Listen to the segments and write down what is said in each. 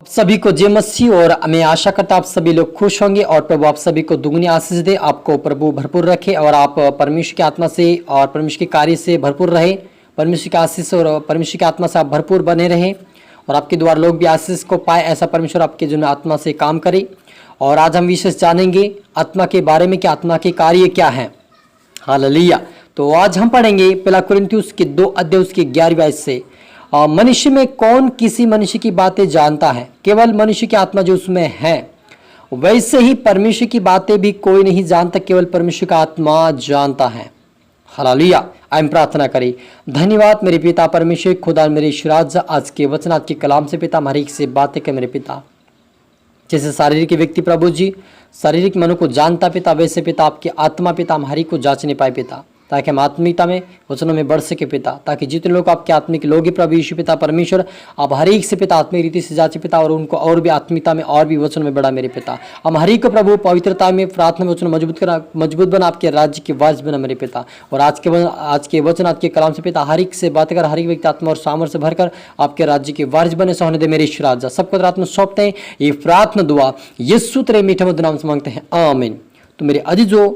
आप सभी को जय मसीह। और मैं आशा करता आप सभी लोग खुश होंगे और प्रभु आप सभी को दुगनी आशीष दे, आपको प्रभु भरपूर रखे और आप परमेश्वर की आत्मा से और परमेश्वर के कार्य से भरपूर रहे। परमेश्वर की आशीष और परमेश्वर की आत्मा से आप भरपूर बने रहे और आपके द्वारा लोग भी आशीष को पाए, ऐसा परमेश्वर आपके जो आत्मा से काम करे। और आज हम विशेष जानेंगे आत्मा के बारे में कि आत्मा के कार्य क्या है। हालेलुया। तो आज हम पढ़ेंगे पहला कुरिन्थियुस के 2 अध्याय उसके 11वें आयत से। मनुष्य में कौन किसी मनुष्य की बातें जानता है? केवल मनुष्य की आत्मा जो उसमें है। वैसे ही परमेश्वर की बातें भी कोई नहीं जानता, केवल परमेश्वर का आत्मा जानता है। हालेलुया। हम प्रार्थना करें। धन्यवाद मेरे पिता परमेश्वर खुदा, मेरे ईश्वर, आज के वचन आज के कलाम से पिता हमारी से बातें कर मेरे पिता। जैसे शारीरिक व्यक्ति प्रभु जी शारीरिक मनो को जानता पिता, वैसे पिता आपकी आत्मा पिता हमारी को जांचने पाए पिता, ताकि हम आत्मिकता में वचनों में बढ़ सके पिता, ताकि जितने लोग आपके आत्मिक लोग प्रभु यीशु पिता परमेश्वर आप हर एक से पिता आत्मिक रीति से जांचे पिता और उनको और भी आत्मिकता में और भी वचन में बढ़ा मेरे पिता। हम हर एक को प्रभु पवित्रता में प्रार्थना में वचन मजबूत बना, आपके राज्य के वारिस बना मेरे पिता। और आज के वचन आज के कलाम से पिता हर एक से बात कर, हर एक व्यक्ति आत्मा और सामर्थ से भरकर आपके राज्य के वारिस बने से होने दे मेरे ईश्वर राजा। सबको आत्मा सौंपते हैं। ये प्रार्थना दुआ यीशु तेरे मीठे मधुर नाम से मांगते हैं, आमीन। तो मेरे अजीजों,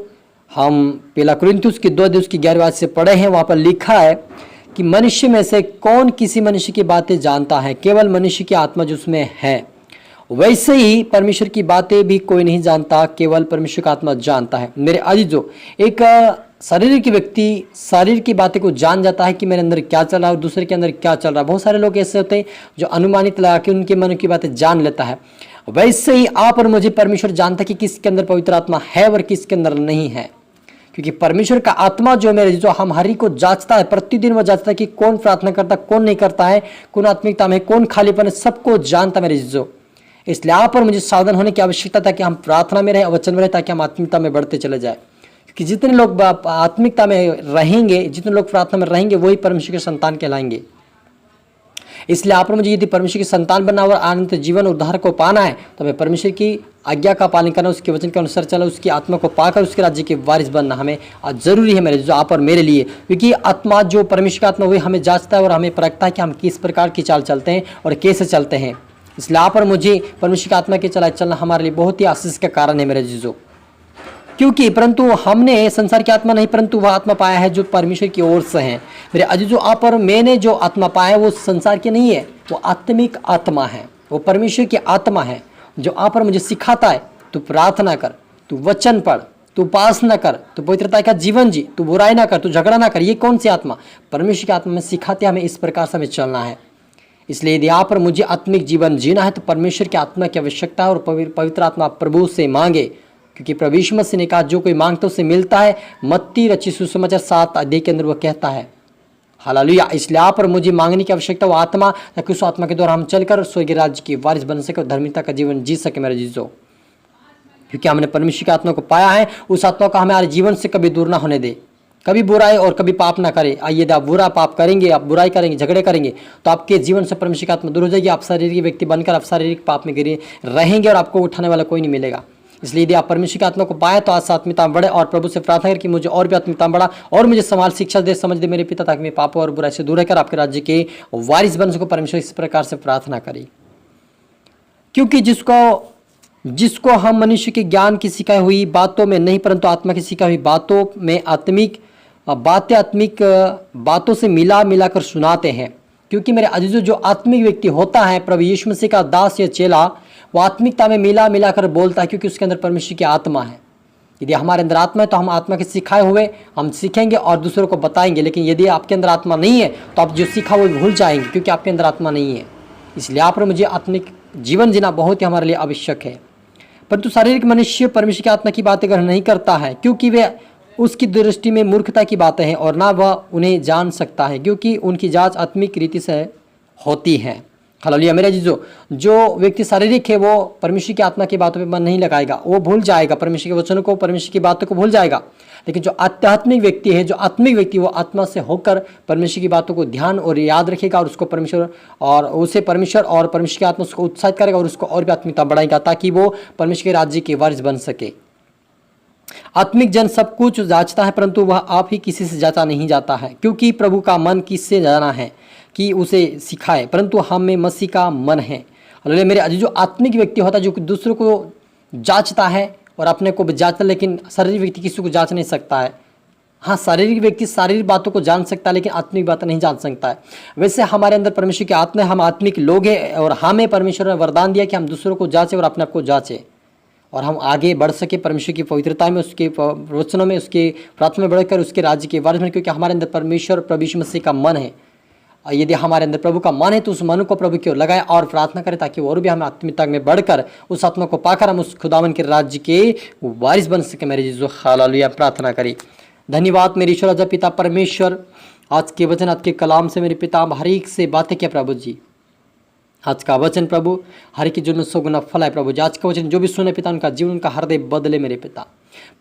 हम पहला कुरिन्थियुस के 2 अध्याय उसकी 11वें आयत से पढ़े हैं। वहां पर लिखा है कि मनुष्य में से कौन किसी मनुष्य की बातें जानता है? केवल मनुष्य की आत्मा जो उसमें है। वैसे ही परमेश्वर की बातें भी कोई नहीं जानता, केवल परमेश्वर का आत्मा जानता है। मेरे अजीजों, एक शारीरिक व्यक्ति शरीर की बातें को जान जाता है कि मेरे अंदर क्या चल रहा है और दूसरे के अंदर क्या चल रहा है। बहुत सारे लोग ऐसे होते हैं जो अनुमानित लगा के उनके मन की बातें जान लेता है। वैसे ही आप और मुझे परमेश्वर जानता है कि किसके अंदर पवित्र आत्मा है और किसके अंदर नहीं है, क्योंकि परमेश्वर का आत्मा जो मेरे जो हम हरी को जांचता है, प्रतिदिन वो जांचता है कि कौन प्रार्थना करता कौन नहीं करता है, कौन आत्मिकता में कौन खालीपन है, सबको जानता मेरे जो। इसलिए आप और मुझे सावधान होने की आवश्यकता था कि हम प्रार्थना में रहे, वचन में रहे, ताकि हम आत्मिकता में बढ़ते चले जाए। क्योंकि जितने लोग आत्मिकता में रहेंगे, जितने लोग प्रार्थना में रहेंगे, वही परमेश्वर के संतान कहलाएंगे। इसलिए आप मुझे यदि परमेश्वर की संतान बनना और अनंत जीवन उद्धार को पाना है तो हमें परमेश्वर की आज्ञा का पालन करना, उसके वचन के अनुसार चलना, उसकी आत्मा को पाकर उसके राज्य के वारिस बनना हमें जरूरी है मेरे जो आप और मेरे लिए। क्योंकि आत्मा जो परमेश्वर का आत्मा वही हमें जांचता है और हमें परखता है कि हम किस प्रकार की चाल चलते हैं और कैसे चलते हैं। इसलिए आप और मुझे परमेश्वर की आत्मा के चलना हमारे लिए बहुत ही आशीष का कारण है मेरे जीजो। क्योंकि परंतु हमने संसार की आत्मा नहीं, परंतु वह आत्मा पाया है जो परमेश्वर की ओर से है। मेरे अजीजों, आप और मैंने जो आत्मा पाया है वो संसार की नहीं है, वो आत्मिक आत्मा है, वो परमेश्वर की आत्मा है जो आप और मुझे सिखाता है, तू प्रार्थना कर, तू वचन पढ़, तू उपासना कर, तू पवित्रता का जीवन जी, तू बुराई ना कर, तू झगड़ा ना कर। ये कौन सी आत्मा? परमेश्वर की आत्मा में सिखाते हमें इस प्रकार से हमें चलना है। इसलिए यदि आप और मुझे आत्मिक जीवन जीना है तो परमेश्वर की आत्मा की आवश्यकता है और पवित्र आत्मा प्रभु से मांगे, क्योंकि प्रभु यीशु मसीह ने कहा जो कोई मांगता उसे मिलता है। मत्ती रचित सुसमाचार 7 अध्याय के अंदर वह कहता है। हालेलुया। इसलिए आप और मुझे मांगने की आवश्यकता वो आत्मा, ताकि उस आत्मा के द्वारा हम चलकर स्वर्गीय राज्य के वारिस बन सके और धार्मिकता का जीवन जी सके मेरे जीजो। क्योंकि हमने परमेश्वर की आत्मा को पाया है, उस आत्मा का हमारे जीवन से कभी दूर ना होने दे, कभी बुराई और कभी पाप ना करे। यदि आप बुरा पाप करेंगे, आप बुराई करेंगे, झगड़े करेंगे, तो आपके जीवन से परमेश्वर की आत्मा दूर हो जाएगी। आप शारीरिक व्यक्ति बनकर आप शारीरिक पाप में गिरे रहेंगे और आपको उठाने वाला कोई नहीं मिलेगा। इसलिए यदि आप परमेश्वर की आत्मा को पाए तो आज आत्मिकता बढ़े और प्रभु से प्रार्थना कर कि मुझे और भी आत्मिकता बढ़ा और मुझे समाज शिक्षा दे, समझ दे मेरे पिता, ताकि मैं पापों और बुराई से दूर रहकर आपके राज्य के वारिस बन सकूं। परमेश्वर इस प्रकार से प्रार्थना करें। क्योंकि जिसको हम मनुष्य के ज्ञान की सिखाई हुई बातों में नहीं, परंतु आत्मा की सिखाई हुई बातों में आत्मिक बातों से मिला कर सुनाते हैं। क्योंकि मेरे अजीजों, जो आत्मिक व्यक्ति होता है, प्रभु यीशु मसीह का दास या चेला, वो आत्मिकता में मिला कर बोलता है, क्योंकि उसके अंदर परमेश्वर की आत्मा है। यदि हमारे अंदर आत्मा है तो हम आत्मा के सिखाए हुए हम सीखेंगे और दूसरों को बताएंगे। लेकिन यदि आपके अंदर आत्मा नहीं है तो आप जो सीखा वो भूल जाएंगे, क्योंकि आपके अंदर आत्मा नहीं है। इसलिए आप और मुझे आत्मिक जीवन जीना बहुत ही हमारे लिए आवश्यक है। परंतु शारीरिक मनुष्य परमेश्वर की आत्मा की बातें ग्रहण नहीं करता है, क्योंकि वे उसकी दृष्टि में मूर्खता की बातें हैं और ना वह उन्हें जान सकता है, क्योंकि उनकी जांच आत्मिक रीति से होती है। हालेलुया। मेरे जो व्यक्ति शारीरिक है वो परमेश्वर की आत्मा की बातों पे मन नहीं लगाएगा, वो भूल जाएगा परमेश्वर के वचनों को, परमेश्वर की बातों को भूल जाएगा। लेकिन जो आध्यात्मिक व्यक्ति है, जो आत्मिक व्यक्ति, वो आत्मा से होकर परमेश्वर की बातों को ध्यान और याद रखेगा और उसको परमेश्वर और परमेश्वर की आत्मा उसको उत्साहित करेगा और उसको और भी आत्मिकता बढ़ाएगा, ताकि वो परमेश्वर के राज्य के वारिस बन सके। आत्मिक जन सब कुछ जांचता है, परंतु वह आप ही किसी से जांचा नहीं जाता है, क्योंकि प्रभु का मन किससे जाना है कि उसे सिखाए, परंतु हम में मसीह का मन है। हालेलुया। मेरे अजीज, जो आत्मिक व्यक्ति होता है जो कि दूसरों को जांचता है और अपने को भी जांचता, लेकिन शारीरिक व्यक्ति किसी को जांच नहीं सकता है। हाँ, शारीरिक व्यक्ति शारीरिक बातों को जान सकता है लेकिन आत्मिक बातें नहीं जान सकता है। वैसे हमारे अंदर परमेश्वर की आत्मा है, हम आत्मिक लोग हैं और हमें परमेश्वर ने वरदान दिया कि हम दूसरों को जांचें और अपने आप को जांचें और हम आगे बढ़ सके परमेश्वर की पवित्रता में, उसके वचनों में, उसके प्रार्थना में बढ़कर उसके राज्य के बारे में, क्योंकि हमारे अंदर परमेश्वर प्रभु यीशु मसीह का मन है। और यदि हमारे अंदर प्रभु का मन है तो उस मन को प्रभु की ओर लगाए और प्रार्थना करें ताकि और भी हमें आत्मिकता में बढ़कर उस आत्मा को पाकर हम उस खुदावन के राज्य के वारिस बन सके। मेरे जीजो हालेलुया। प्रार्थना करें। धन्यवाद मेरे ईश्वर राजा पिता परमेश्वर, आज के वचन, आज के कलाम से मेरे पिता हर एक से बातें किया प्रभु जी। आज का वचन प्रभु हर एक के जीवन में 100 गुना फल है प्रभु जी। आज का वचन जो भी सुने पिता, उनका जीवन, उनका हृदय बदले मेरे पिता,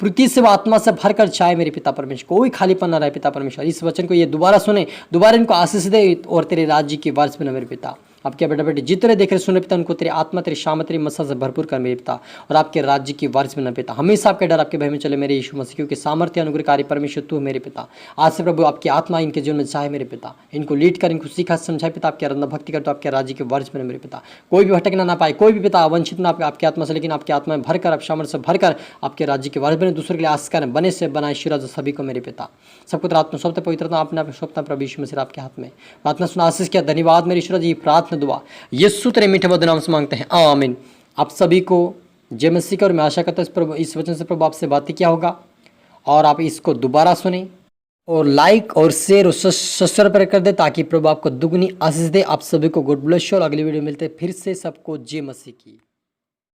पृथ्वी से वो आत्मा से भरकर चाहे मेरे पिता परमेश्वर, कोई खालीपन न रहे पिता परमेश्वर। इस वचन को ये दोबारा सुने, दोबारा इनको आशीष दे और तेरे राज्य की वारिस बना मेरे पिता। आपके बेटा बेटे जितने देख रहे सुने पिता, उनको तेरी आत्मा, तेरी शाम, तेरी मसा से भरपूर कर मेरे पिता और आपके राज्य की वारिस बना पिता। हमेशा आपके डर, आपके भय में चले मेरे यीशु मसीह, क्योंकि सामर्थ्य अनुग्रहकारी परमेश्वर तू मेरे पिता। आज से प्रभु आपकी आत्मा इनके जीवन में चाहे मेरे पिता, इनको लीड कर, इनको सीखा समझाए पिता, आपके आराधना भक्ति कर तो आपके राज्य के वारिस बने मेरे पिता। कोई भी भटकना ना पाए, कोई भी पिता वंचित ना आपकी आत्मा से, लेकिन आपकी आत्मा में भरकर, आप सामर्थ्य से भरकर आपके राज्य के वारिस बने, दूसरे के लिए आस्कार बने से बनाए शिरा सभी को मेरे पिता। सबको आत्मा सब पवित्रता आपने स्वप्न प्रभु यीशु मसीह आपके हाथ में। प्रार्थना सुना आशीष किया। धन्यवाद मेरे ईश्वर जी। प्रार्थना दुआ यीशु तेरे मीठे मधुर नाम से मांगते हैं, आमीन। आप सभी को जय मसीह का। और मैं आशा करता हूँ इस वचन से प्रभु आपसे बातें किया होगा और आप इसको दोबारा सुने और लाइक और शेयर और सब्सक्राइब कर दे ताकि प्रभु आपको दुगनी आशीष दे। आप सभी को गॉड ब्लेस यू और अगली वीडियो मिलते हैं फिर से। सबको जय मसीह की।